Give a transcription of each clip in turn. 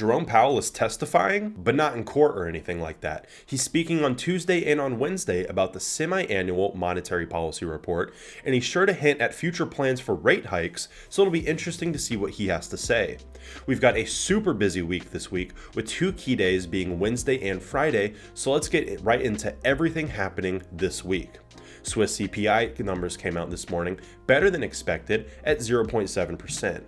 Jerome Powell is testifying, but not in court or anything like that. He's speaking on Tuesday and on Wednesday about the semi-annual monetary policy report, and he's sure to hint at future plans for rate hikes, so it'll be interesting to see what he has to say. We've got a super busy week this week, with 2 key days being Wednesday and Friday, so let's get right into everything happening this week. Swiss CPI numbers came out this morning, better than expected at 0.7%.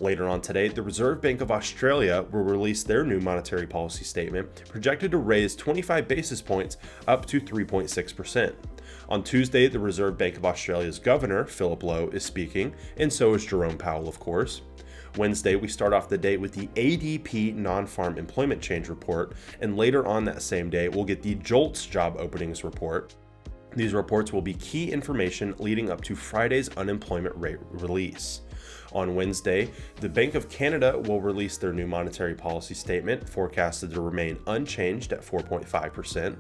Later on today, the Reserve Bank of Australia will release their new monetary policy statement, projected to raise 25 basis points up to 3.6%. On Tuesday, the Reserve Bank of Australia's governor, Philip Lowe, is speaking, and so is Jerome Powell, of course. Wednesday, we start off the day with the ADP non-farm employment change report, and later on that same day, we'll get the JOLTS job openings report. These reports will be key information leading up to Friday's unemployment rate release. On Wednesday, the Bank of Canada will release their new monetary policy statement, forecasted to remain unchanged at 4.5%.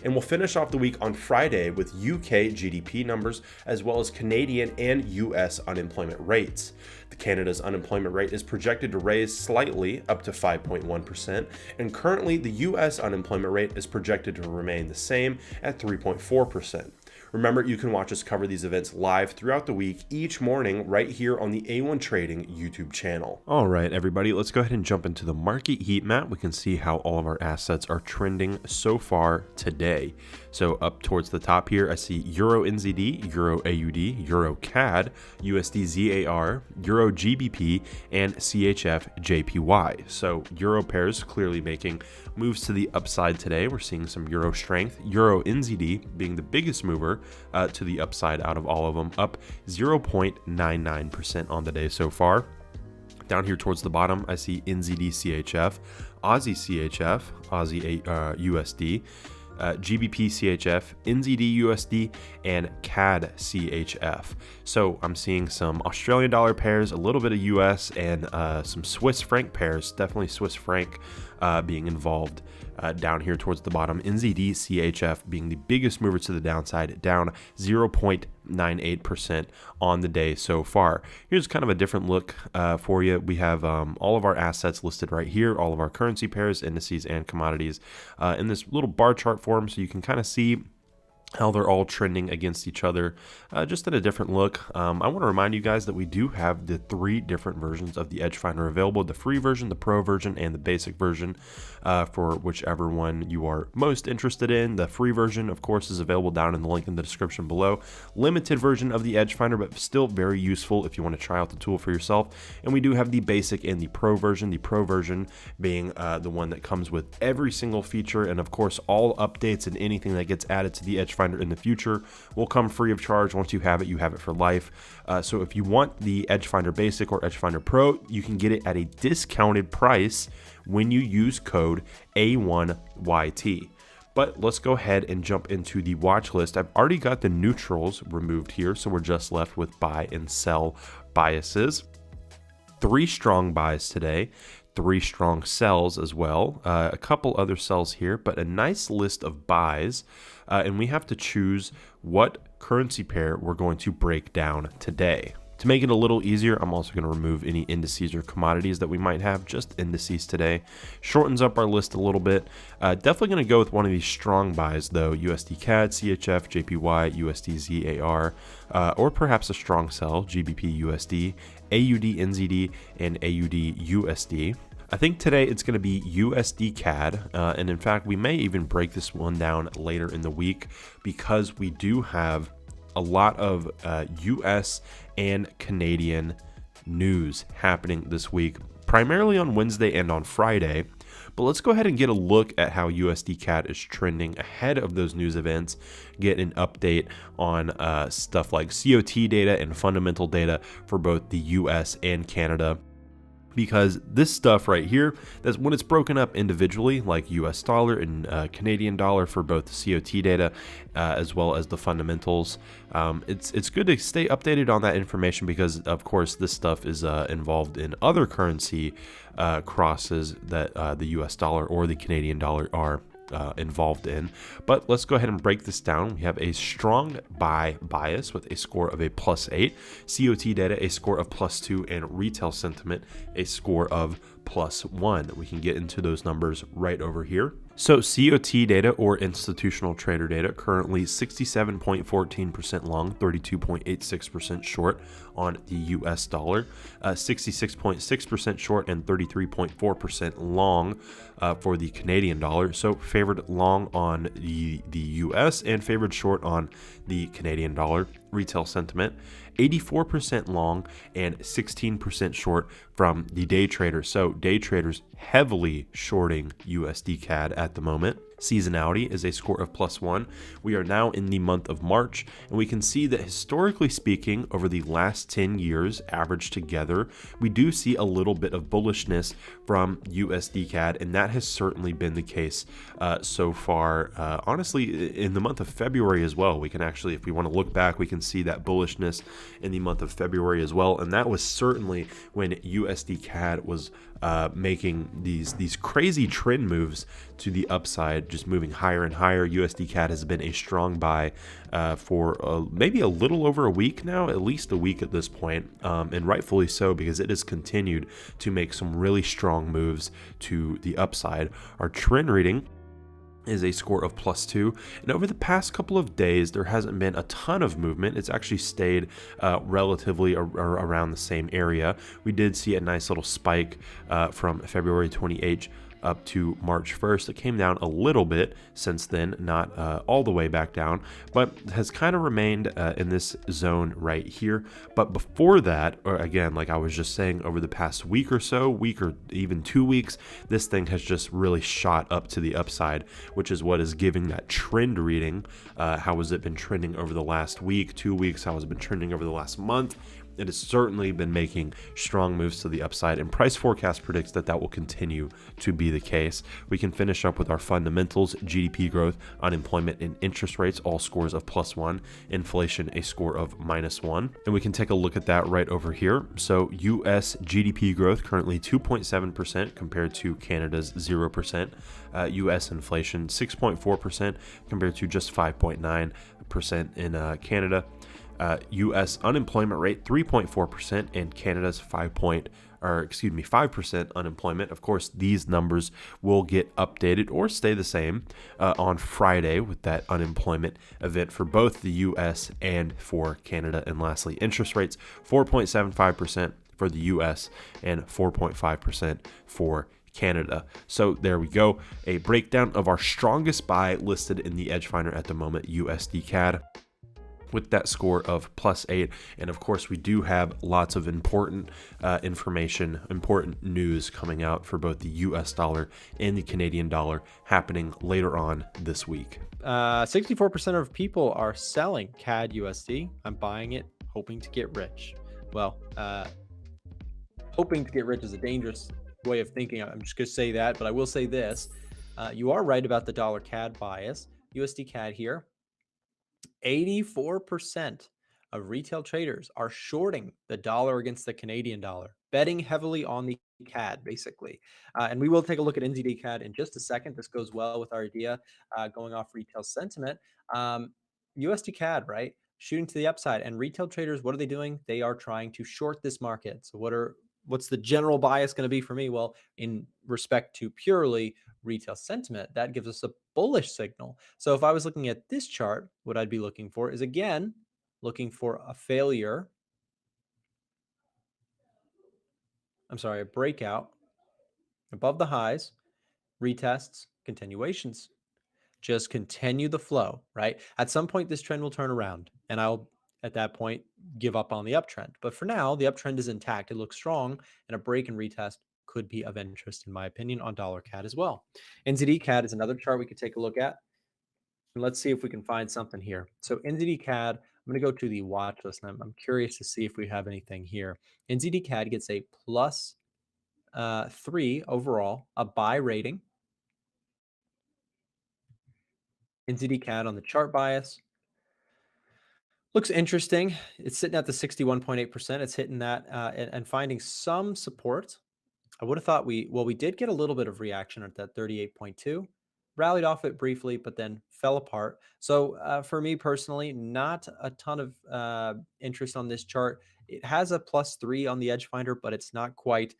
And we'll finish off the week on Friday with UK GDP numbers, as well as Canadian and US unemployment rates. Canada's unemployment rate is projected to raise slightly up to 5.1%, and currently the US unemployment rate is projected to remain the same at 3.4%. Remember, you can watch us cover these events live throughout the week each morning right here on the A1 Trading YouTube channel. All right, everybody, let's go ahead and jump into the market heat map. We can see how all of our assets are trending so far today. So up towards the top here, I see Euro NZD, Euro AUD, Euro CAD, USD ZAR, Euro GBP, and CHF JPY. So Euro pairs clearly making moves to the upside today. We're seeing some Euro strength. Euro NZD being the biggest mover to the upside out of all of them, up 0.99% on the day so far. Down here towards the bottom, I see NZD CHF, Aussie CHF, Aussie USD, GBP CHF, NZD USD, and CAD CHF. So I'm seeing some Australian dollar pairs, a little bit of US, and some Swiss franc pairs, definitely Swiss franc being involved down here towards the bottom. NZD CHF being the biggest mover to the downside, down 0.98% on the day so far. Here's kind of a different look for you. We have all of our assets listed right here, all of our currency pairs, indices, and commodities in this little bar chart form, so you can kind of see how they're all trending against each other, just in a different look. I want to remind you guys that we do have the 3 different versions of the Edge Finder available: the free version, the pro version, and the basic version, for whichever one you are most interested in. The free version, of course, is available down in the link in the description below. Limited version of the Edge Finder, but still very useful if you want to try out the tool for yourself. And we do have the basic and the pro version being the one that comes with every single feature, and of course all updates and anything that gets added to the Edge Finder in the future will come free of charge. Once you have it for life. So if you want the Edge Finder Basic or Edge Finder Pro, you can get it at a discounted price when you use code A1YT. But let's go ahead and jump into the watch list. I've already got the neutrals removed here, so we're just left with buy and sell biases. 3 strong buys today, 3 strong sells as well, a couple other sells here, but a nice list of buys, and we have to choose what currency pair we're going to break down today. To make it a little easier, I'm also going to remove any indices or commodities that we might have, just indices today. Shortens up our list a little bit. Definitely going to go with one of these strong buys though: USD CAD, CHF, JPY, USD ZAR, or perhaps a strong sell: GBP USD, AUD NZD, and AUD USD. I think today it's going to be USD CAD, and in fact we may even break this one down later in the week, because we do have a lot of US and Canadian news happening this week, primarily on Wednesday and on Friday. But let's go ahead and get a look at how USD CAD is trending ahead of those news events, get an update on stuff like COT data and fundamental data for both the US and Canada. Because this stuff right here, that's when it's broken up individually, like US dollar and Canadian dollar for both the COT data as well as the fundamentals. It's good to stay updated on that information, because of course this stuff is involved in other currency crosses that the US dollar or the Canadian dollar are involved in. But let's go ahead and break this down. We have a strong buy bias with a score of a +8, COT data a score of +2, and retail sentiment a score of +1. We can get into those numbers right over here. So COT data, or institutional trader data, currently 67.14% long, 32.86% short on the US dollar, 66.6% short, and 33.4% long for the Canadian dollar. So favored long on the US and favored short on the Canadian dollar. Retail sentiment 84% long and 16% short from the day traders. So day traders heavily shorting USD CAD at the moment. Seasonality is a score of +1. We are now in the month of March, and we can see that historically speaking, over the last 10 years averaged together, we do see a little bit of bullishness from USD CAD, and that has certainly been the case so far. Honestly, in the month of February as well, we can actually, if we want to look back, we can see that bullishness in the month of February as well, and that was certainly when USD CAD was making these crazy trend moves to the upside, just moving higher and higher. USD CAD has been a strong buy for maybe a little over a week now, at least a week at this point, and rightfully so, because it has continued to make some really strong moves to the upside. Our trend reading is a score of +2, and over the past couple of days there hasn't been a ton of movement. It's actually stayed relatively around the same area. We did see a nice little spike from February 28th up to March 1st. It came down a little bit since then, not all the way back down, but has kind of remained in this zone right here. But before that, or again, like I was just saying, over the past week or so, week or even 2 weeks, this thing has just really shot up to the upside, which is what is giving that trend reading. How has it been trending over the last week, 2 weeks? How has it been trending over the last month? It has certainly been making strong moves to the upside, and price forecast predicts that that will continue to be the case. We can finish up with our fundamentals: GDP growth, unemployment, and interest rates, all scores of +1, inflation a score of -1. And we can take a look at that right over here. So US GDP growth currently 2.7% compared to Canada's 0%. US inflation 6.4% compared to just 5.9% in Canada. U.S. unemployment rate 3.4% and Canada's 5% unemployment. Of course, these numbers will get updated or stay the same on Friday with that unemployment event for both the U.S. and for Canada. And lastly, interest rates 4.75% for the U.S. and 4.5% for Canada. So there we go. A breakdown of our strongest buy listed in the Edge Finder at the moment, USD CAD, with that score of +8. And of course, we do have lots of important information, important news coming out for both the US dollar and the Canadian dollar happening later on this week. 64% of people are selling CAD USD. I'm buying it, hoping to get rich. Well, hoping to get rich is a dangerous way of thinking. I'm just going to say that, but I will say this. You are right about the dollar CAD bias. USD CAD here. 84% of retail traders are shorting the dollar against the Canadian dollar, betting heavily on the CAD, basically. And we will take a look at NZD CAD in just a second. This goes well with our idea going off retail sentiment. USD CAD, right? Shooting to the upside. And retail traders, what are they doing? They are trying to short this market. So what's the general bias going to be for me? Well, in respect to purely retail sentiment, that gives us a bullish signal. So if I was looking at this chart, what I'd be looking for is, again, looking for a failure. A breakout above the highs, retests, continuations. Just continue the flow, right? At some point, this trend will turn around, and I'll, at that point, give up on the uptrend. But for now, the uptrend is intact. It looks strong, and a break and retest could be of interest, in my opinion, on dollar CAD as well. NZD CAD is another chart we could take a look at. And let's see if we can find something here. So NZD CAD, I'm going to go to the watch list, and I'm curious to see if we have anything here. NZD CAD gets a +3 overall, a buy rating. NZD CAD on the chart bias looks interesting. It's sitting at the 61.8%. It's hitting that and finding some support. I would have thought we did get a little bit of reaction at that 38.2. rallied off it briefly, but then fell apart. So for me personally, not a ton of interest on this chart. It has a +3 on the edge finder, but it's not quite,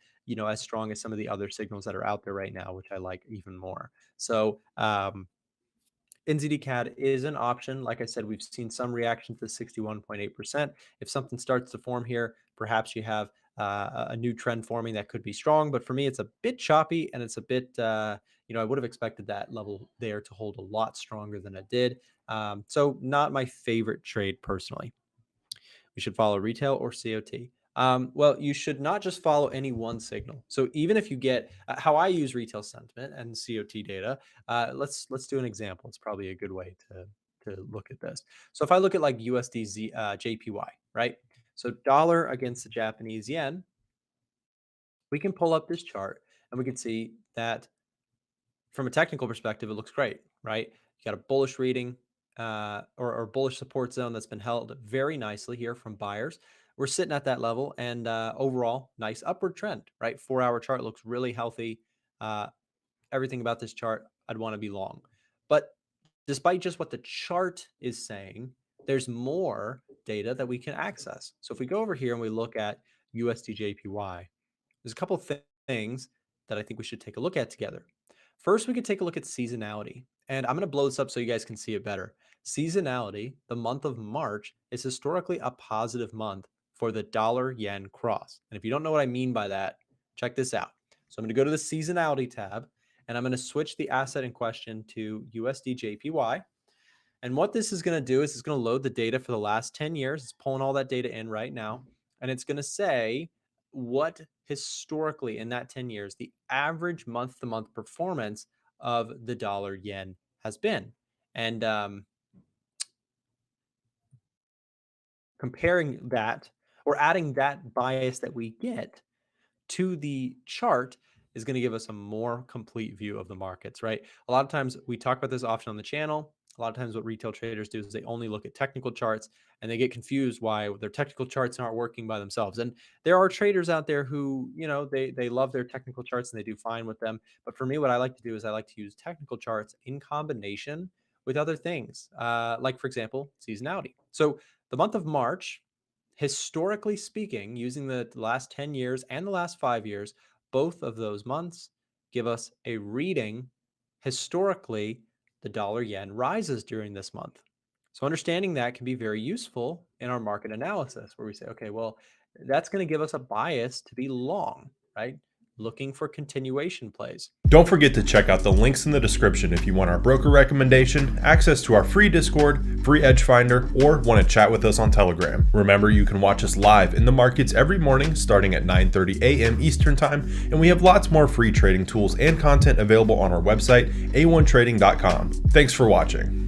as strong as some of the other signals that are out there right now, which I like even more. So NZD-CAD is an option. Like I said, we've seen some reaction to 61.8%. If something starts to form here, perhaps you have a new trend forming that could be strong. But for me, it's a bit choppy, and it's a bit, I would have expected that level there to hold a lot stronger than it did. So not my favorite trade personally. We should follow retail or COT. Well, you should not just follow any one signal. So even if you get how I use retail sentiment and COT data, let's do an example. It's probably a good way to look at this. So if I look at like USD JPY, right? So dollar against the Japanese yen, we can pull up this chart and we can see that from a technical perspective, it looks great, right? You got a bullish reading or bullish support zone that's been held very nicely here from buyers. We're sitting at that level, and overall, nice upward trend, right? 4-hour chart looks really healthy. Everything about this chart, I'd want to be long. But despite just what the chart is saying, there's more data that we can access. So if we go over here and we look at USD JPY, there's a couple things that I think we should take a look at together. First, we could take a look at seasonality. And I'm going to blow this up so you guys can see it better. Seasonality, the month of March, is historically a positive month for the dollar-yen cross. And if you don't know what I mean by that, check this out. So I'm going to go to the seasonality tab, and I'm going to switch the asset in question to USD JPY. And what this is going to do is it's going to load the data for the last 10 years. It's pulling all that data in right now. And it's going to say what historically in that 10 years, the average month-to-month performance of the dollar yen has been. And comparing that or adding that bias that we get to the chart is going to give us a more complete view of the markets, right? A lot of times we talk about this often on the channel. A lot of times what retail traders do is they only look at technical charts, and they get confused why their technical charts aren't working by themselves. And there are traders out there who, they love their technical charts and they do fine with them. But for me, what I like to do is I like to use technical charts in combination with other things, like, for example, seasonality. So the month of March, historically speaking, using the last 10 years and the last 5 years, both of those months give us a reading. Historically, the dollar yen rises during this month. So understanding that can be very useful in our market analysis, where we say, okay, well, that's going to give us a bias to be long, right? Looking for continuation plays. Don't forget to check out the links in the description if you want our broker recommendation, access to our free Discord, free Edge Finder, or want to chat with us on Telegram. Remember, you can watch us live in the markets every morning starting at 9:30 a.m. Eastern Time, and we have lots more free trading tools and content available on our website, a1trading.com. Thanks for watching.